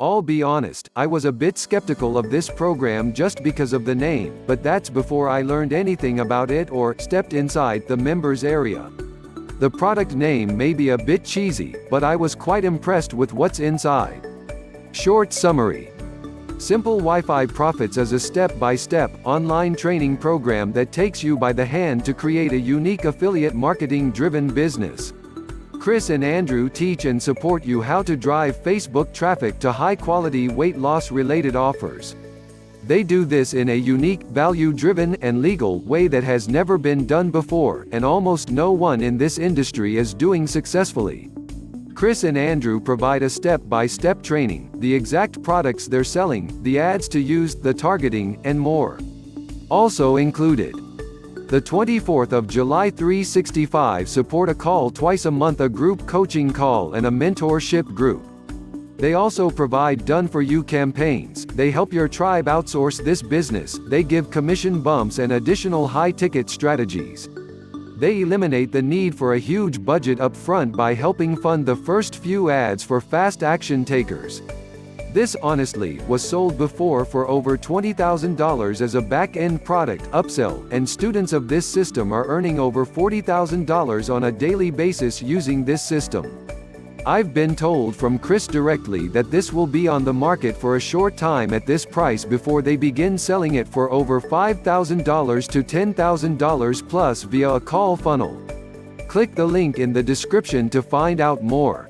I'll be honest, I was a bit skeptical of this program just because of the name, but that's before I learned anything about it or stepped inside the members area. The product name may be a bit cheesy, but I was quite impressed with what's inside. Short summary. Simple Wi-Fi Profits is a step-by-step, online training program that takes you by the hand to create a unique affiliate marketing-driven business. Chris and Andrew teach and support you how to drive Facebook traffic to high-quality weight loss-related offers. They do this in a unique, value-driven, and legal way that has never been done before, and almost no one in this industry is doing successfully. Chris and Andrew provide a step-by-step training, the exact products they're selling, the ads to use, the targeting, and more. Also included. The 24th of July 365 support a call twice a month, a group coaching call and a mentorship group. They also provide done-for-you campaigns, they help your tribe outsource this business, they give commission bumps and additional high-ticket strategies. They eliminate the need for a huge budget up front by helping fund the first few ads for fast action takers. This honestly was sold before for over $20,000 as a back-end product upsell, and students of this system are earning over $40,000 on a daily basis using this system. I've been told from Chris directly that this will be on the market for a short time at this price before they begin selling it for over $5,000 to $10,000 plus via a call funnel. Click the link in the description to find out more.